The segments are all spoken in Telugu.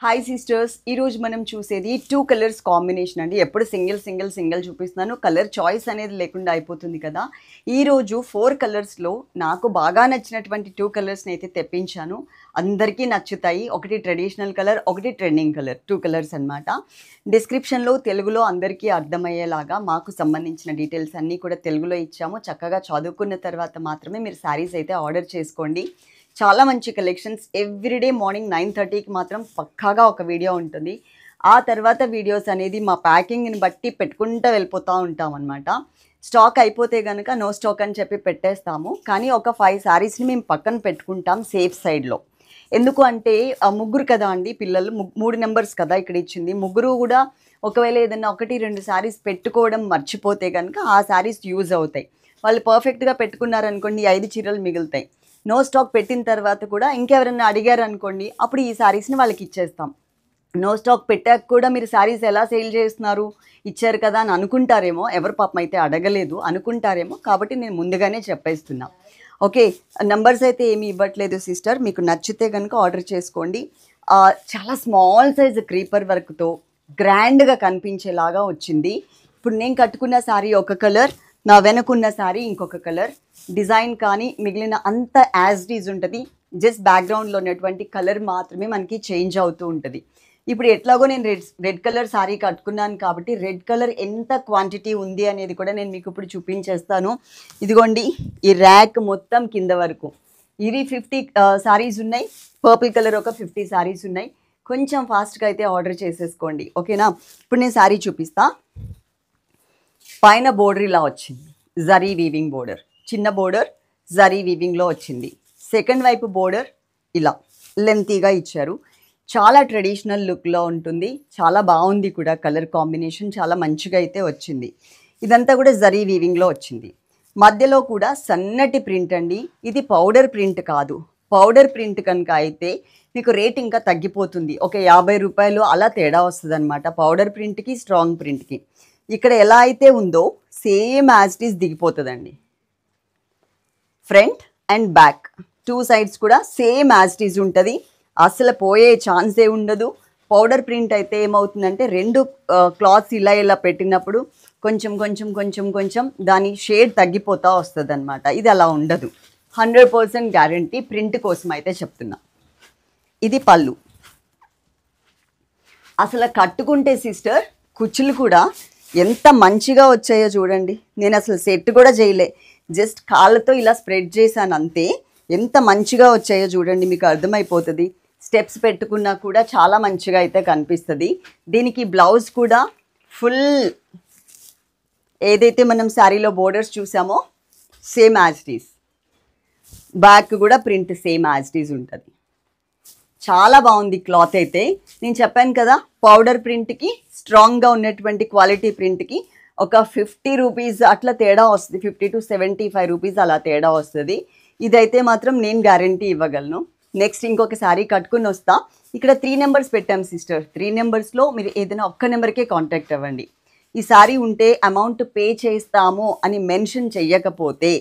హాయ్ సిస్టర్స్, ఈరోజు మనం చూసేది 2 కలర్స్ కాంబినేషన్ అండి. ఎప్పుడు సింగిల్ చూపిస్తున్నాను, కలర్ చాయిస్ అనేది లేకుండా అయిపోతుంది కదా. ఈరోజు 4 కలర్స్లో నాకు బాగా నచ్చినటువంటి 2 కలర్స్ని అయితే తెప్పించాను. అందరికీ నచ్చుతాయి. ఒకటి ట్రెడిషనల్ కలర్, ఒకటి ట్రెండింగ్ కలర్. 2 కలర్స్ అనమాట. డిస్క్రిప్షన్లో తెలుగులో అందరికీ అర్థమయ్యేలాగా మాకు సంబంధించిన డీటెయిల్స్ అన్నీ కూడా తెలుగులో ఇచ్చాము. చక్కగా చదువుకున్న తర్వాత మాత్రమే మీరు శారీస్ అయితే ఆర్డర్ చేసుకోండి. చాలా మంచి కలెక్షన్స్. ఎవ్రీడే మార్నింగ్ 9:30కి మాత్రం పక్కాగా ఒక వీడియో ఉంటుంది. ఆ తర్వాత వీడియోస్ అనేది మా ప్యాకింగ్ని బట్టి పెట్టుకుంటూ వెళ్ళిపోతూ ఉంటాం అనమాట. స్టాక్ అయిపోతే కనుక నో స్టాక్ అని చెప్పి పెట్టేస్తాము. కానీ ఒక 5 శారీస్ని మేము పక్కన పెట్టుకుంటాం సేఫ్ సైడ్లో. ఎందుకు అంటే ముగ్గురు కదా అండి పిల్లలు, 3 నెంబర్స్ కదా ఇక్కడ ఇచ్చింది. ముగ్గురు కూడా ఒకవేళ ఏదైనా 1-2 శారీస్ పెట్టుకోవడం మర్చిపోతే కనుక ఆ శారీస్ యూజ్ అవుతాయి. వాళ్ళు పర్ఫెక్ట్గా పెట్టుకున్నారనుకోండి, 5 చీరలు మిగులుతాయి. నో స్టాక్ పెట్టిన తర్వాత కూడా ఇంకెవరన్నా అడిగారు అనుకోండి, అప్పుడు ఈ శారీస్ని వాళ్ళకి ఇచ్చేస్తాం. నో స్టాక్ పెట్టాక కూడా మీరు శారీస్ ఎలా సేల్ చేస్తున్నారు, ఇచ్చారు కదా అని అనుకుంటారేమో. ఎవరు పాపం అయితే అడగలేదు అనుకుంటారేమో, కాబట్టి నేను ముందుగానే చెప్పేస్తున్నా. ఓకే, నంబర్స్ అయితే ఏమీ ఇవ్వట్లేదు సిస్టర్. మీకు నచ్చితే కనుక ఆర్డర్ చేసుకోండి. చాలా స్మాల్ సైజ్ క్రీపర్ వర్క్తో గ్రాండ్గా కనిపించేలాగా వచ్చింది. ఇప్పుడు నేను కట్టుకున్న శారీ ఒక కలర్, నా వెనుకున్న శారీ ఇంకొక కలర్. డిజైన్ కానీ మిగిలిన అంత యాజ్ ఇట్ ఈజ్ ఉంటుంది. జస్ట్ బ్యాక్గ్రౌండ్లో ఉన్నటువంటి కలర్ మాత్రమే మనకి చేంజ్ అవుతూ ఉంటుంది. ఇప్పుడు ఎట్లాగో నేను రెడ్ కలర్ శారీ కట్టుకున్నాను కాబట్టి రెడ్ కలర్ ఎంత క్వాంటిటీ ఉంది అనేది కూడా నేను మీకు ఇప్పుడు చూపించేస్తాను. ఇదిగోండి, ఈ ర్యాక్ మొత్తం కింద వరకు ఇది 50 శారీస్ ఉన్నాయి. పర్పుల్ కలర్ ఒక 50 శారీస్ ఉన్నాయి. కొంచెం ఫాస్ట్గా అయితే ఆర్డర్ చేసేసుకోండి, ఓకేనా. ఇప్పుడు నేను శారీ చూపిస్తా. పైన బోర్డర్ ఇలా వచ్చింది, జరీ వీవింగ్ బోర్డర్, చిన్న బోర్డర్ జరీ వీవింగ్లో వచ్చింది. సెకండ్ వైపు బోర్డర్ ఇలా లెంతీగా ఇచ్చారు. చాలా ట్రెడిషనల్ లుక్లో ఉంటుంది. చాలా బాగుంది కూడా, కలర్ కాంబినేషన్ చాలా మంచిగా అయితే వచ్చింది. ఇదంతా కూడా జరీ వీవింగ్లో వచ్చింది. మధ్యలో కూడా సన్నటి ప్రింట్ అండి. ఇది పౌడర్ ప్రింట్ కాదు. పౌడర్ ప్రింట్ కనుక అయితే మీకు రేట్ ఇంకా తగ్గిపోతుంది. ఒక 50 రూపాయలు అలా తేడా వస్తుంది అనమాట, పౌడర్ ప్రింట్కి స్ట్రాంగ్ ప్రింట్కి. ఇక్కడ ఎలా అయితే ఉందో సేమ్ యాజ్ ఇట్ ఈస్ దిగిపోతుందండి. ఫ్రంట్ అండ్ బ్యాక్ 2 సైడ్స్ కూడా సేమ్ యాజ్ ఇట్ ఈజ్ ఉంటుంది. అసలు పోయే ఛాన్సే ఉండదు. పౌడర్ ప్రింట్ అయితే ఏమవుతుందంటే 2 క్లాత్స్ ఇలా పెట్టినప్పుడు కొంచెం దాని షేడ్ తగ్గిపోతూ వస్తుంది అనమాట. ఇది అలా ఉండదు. 100% గ్యారంటీ. ప్రింట్ కోసం అయితే చెప్తున్నా. ఇది పళ్ళు. అసలు కట్టుకుంటే సిస్టర్ కుచ్చులు కూడా ఎంత మంచిగా వచ్చాయో చూడండి. నేను అసలు సెట్ కూడా చేయలే, జస్ట్ కాళ్ళతో ఇలా స్ప్రెడ్ చేశాను అంతే. ఎంత మంచిగా వచ్చాయో చూడండి, మీకు అర్థమైపోతుంది. స్టెప్స్ పెట్టుకున్నా కూడా చాలా మంచిగా అయితే కనిపిస్తుంది. దీనికి బ్లౌజ్ కూడా ఫుల్ ఏదైతే మనం శారీలో బోర్డర్స్ చూసామో same as it is. Back కూడా print same as it is ఉంటుంది. చాలా బాగుంది క్లాత్ అయితే. నేను చెప్పాను కదా, పౌడర్ ప్రింట్కి స్ట్రాంగ్గా ఉన్నటువంటి క్వాలిటీ ప్రింట్కి ఒక 50 రూపీస్ అట్లా తేడా వస్తుంది. 50 to 75 రూపీస్ అలా తేడా వస్తుంది. ఇదైతే మాత్రం నేను గ్యారంటీ ఇవ్వగలను. నెక్స్ట్ ఇంకొక శారీ కట్టుకుని వస్తా. ఇక్కడ 3 నెంబర్స్ పెట్టాం సిస్టర్. 3 నెంబర్స్లో మీరు ఏదైనా ఒక్క నెంబర్కే కాంటాక్ట్ అవ్వండి. ఈ శారీ ఉంటే అమౌంట్ పే చేస్తాము అని మెన్షన్ చెయ్యకపోతే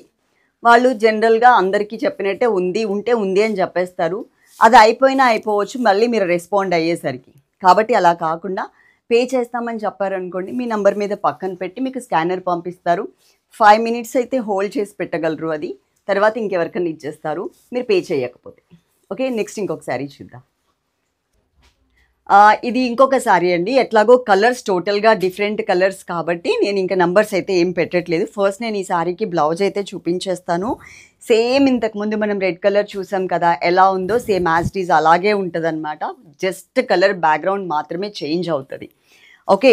వాళ్ళు జనరల్గా అందరికీ చెప్పినట్టే ఉంటే ఉంది అని చెప్పేస్తారు. అది అయిపోయినా అయిపోవచ్చు మళ్ళీ మీరు రెస్పాండ్ అయ్యేసరికి. కాబట్టి అలా కాకుండా పే చేస్తామని చెప్పారనుకోండి, మీ నంబర్ మీద పక్కన పెట్టి మీకు స్కానర్ పంపిస్తారు. 5 మినిట్స్ అయితే హోల్డ్ చేసి పెట్టగలరు. అది తర్వాత ఇంకెవరికైనా ఇచ్చేస్తారు మీరు పే చేయకపోతే. ఓకే, నెక్స్ట్ ఇంకొక శారీ చూద్దాం. ఇది ఇంకొక శారీ అండి. ఎట్లాగో కలర్స్ టోటల్గా డిఫరెంట్ కలర్స్ కాబట్టి నేను ఇంకా నంబర్స్ అయితే ఏం పెట్టట్లేదు. ఫస్ట్ నేను ఈ శారీకి బ్లౌజ్ అయితే చూపించేస్తాను. సేమ్ ఇంతకుముందు మనం రెడ్ కలర్ చూసాం కదా, ఎలా ఉందో సేమ్ యాజ్ ఇట్ ఈజ్ అలాగే ఉంటుంది అనమాట. జస్ట్ కలర్ బ్యాక్గ్రౌండ్ మాత్రమే చేంజ్ అవుతుంది. ఓకే,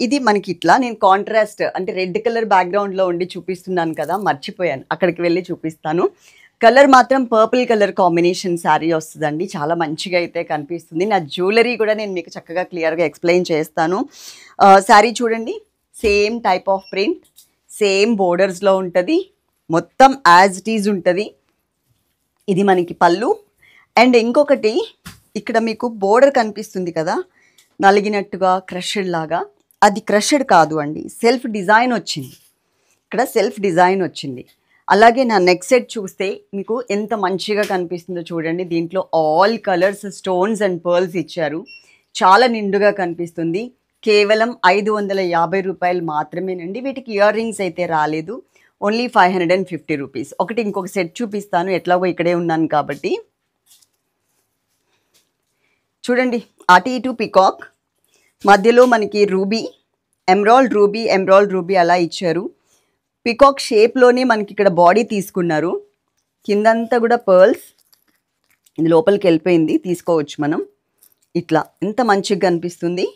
ఇది మనకి ఇట్లా నేను కాంట్రాస్ట్ అంటే రెడ్ కలర్ బ్యాక్గ్రౌండ్లో ఉండి చూపిస్తున్నాను కదా, మర్చిపోయాను, అక్కడికి వెళ్ళి చూపిస్తాను. కలర్ మాత్రం పర్పుల్ కలర్ కాంబినేషన్ శారీ వస్తుందండి. చాలా మంచిగా అయితే కనిపిస్తుంది. నా జ్యువెలరీ కూడా నేను మీకు చక్కగా క్లియర్గా ఎక్స్ప్లెయిన్ చేస్తాను. శారీ చూడండి, same type of print, same బోర్డర్స్లో ఉంటుంది. మొత్తం యాజ్ ఇట్ ఈజ్ ఉంటుంది. ఇది మనకి పళ్ళు. అండ్ ఇంకొకటి ఇక్కడ మీకు బోర్డర్ కనిపిస్తుంది కదా నలిగినట్టుగా, క్రషడ్ లాగా. అది క్రషడ్ కాదు అండి, సెల్ఫ్ డిజైన్ వచ్చింది. ఇక్కడ సెల్ఫ్ డిజైన్ వచ్చింది. అలాగే నా నెక్ సెట్ చూస్తే మీకు ఎంత మంచిగా కనిపిస్తుందో చూడండి. దీంట్లో all colours stones and pearls ఇచ్చారు. చాలా నిండుగా కనిపిస్తుంది. కేవలం 550 రూపాయలు మాత్రమేనండి. వీటికి ఇయర్ రింగ్స్ అయితే రాలేదు. Only 550 rupees. ఇంకొక సెట్ చూపిస్తాను, ఎట్లాగో ఇక్కడే ఉన్నాను కాబట్టి. చూడండి, అటు ఇటు పికాక్, మధ్యలో మనకి రూబీ, ఎమరాల్డ్ రూబీ అలా ఇచ్చారు. పికాక్ షేప్లోనే మనకి ఇక్కడ బాడీ తీసుకున్నారు. కిందంతా కూడా పర్ల్స్. ఇది లోపలికి వెళ్ళిపోయింది, తీసుకోవచ్చు మనం. ఇట్లా ఎంత మంచిగా కనిపిస్తుంది.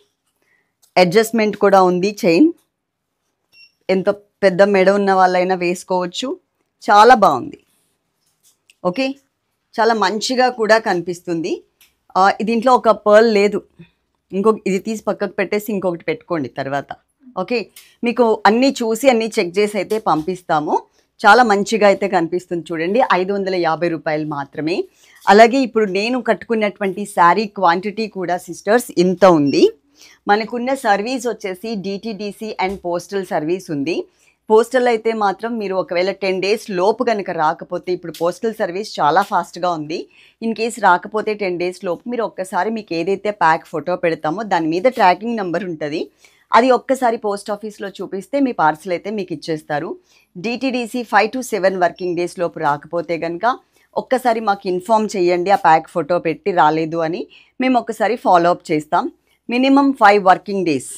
అడ్జస్ట్మెంట్ కూడా ఉంది. చైన్ ఎంత పెద్ద మెడ ఉన్న వాళ్ళైనా వేసుకోవచ్చు. చాలా బాగుంది. ఓకే, చాలా మంచిగా కూడా కనిపిస్తుంది. దీంట్లో ఒక పర్ల్ లేదు. ఇది తీసి పక్కకు పెట్టేసి ఇంకొకటి పెట్టుకోండి తర్వాత. ఓకే, మీకు అన్నీ చూసి అన్నీ చెక్ చేసి అయితే పంపిస్తాము. చాలా మంచిగా అయితే కనిపిస్తుంది. చూడండి, 550 రూపాయలు మాత్రమే. అలాగే ఇప్పుడు నేను కట్టుకున్నటువంటి శారీ క్వాంటిటీ కూడా సిస్టర్స్ ఇంత ఉంది. మనకున్న సర్వీస్ వచ్చేసి డిటిడిసి అండ్ పోస్టల్ సర్వీస్ ఉంది. పోస్టల్ అయితే మాత్రం మీరు ఒకవేళ 10 డేస్ లోపు కనుక రాకపోతే, ఇప్పుడు పోస్టల్ సర్వీస్ చాలా ఫాస్ట్గా ఉంది. ఇన్ కేస్ రాకపోతే 10 డేస్ లోపు మీరు ఒక్కసారి మీకు ఏదైతే ప్యాక్ ఫోటో పెడతామో దాని మీద ట్రాకింగ్ నెంబర్ ఉంటుంది. అది ఒక్కసారి పోస్ట్ ఆఫీస్లో చూపిస్తే మీ పార్సల్ అయితే మీకు ఇచ్చేస్తారు. డిటిడిసి 5 to 7 వర్కింగ్ డేస్ లోపు రాకపోతే కనుక ఒక్కసారి మాకు ఇన్ఫామ్ చేయండి, ఆ ప్యాక్ ఫోటో పెట్టి రాలేదు అని. మేము ఒక్కసారి ఫాలో అప్ చేస్తాం. Minimum 5 working days.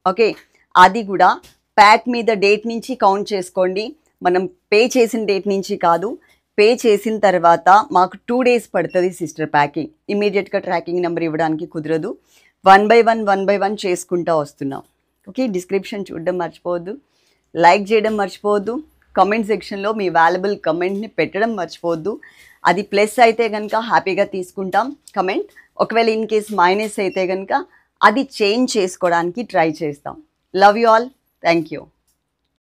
ఓకే, అది కూడా ప్యాక్ మీద డేట్ నుంచి కౌంట్ చేసుకోండి. మనం పే చేసిన డేట్ నుంచి కాదు. పే చేసిన తర్వాత మాకు 2 డేస్ పడుతుంది సిస్టర్ ప్యాకింగ్. ఇమీడియట్గా ట్రాకింగ్ నెంబర్ ఇవ్వడానికి కుదరదు. 1 by 1 చేసుకుంటూ వస్తున్నాం. ఓకే, డిస్క్రిప్షన్ చూడడం మర్చిపోవద్దు, లైక్ చేయడం మర్చిపోవద్దు, కామెంట్ సెక్షన్లో మీ వాల్యుబుల్ కమెంట్ని పెట్టడం మర్చిపోవద్దు. అది ప్లస్ అయితే కనుక హ్యాపీగా తీసుకుంటాం కమెంట్. ఒకవేళ ఇన్ కేస్ మైనస్ అయితే కనుక అది చేంజ్ చేసుకోవడానికి ట్రై చేస్తాం. Love you all. Thank you.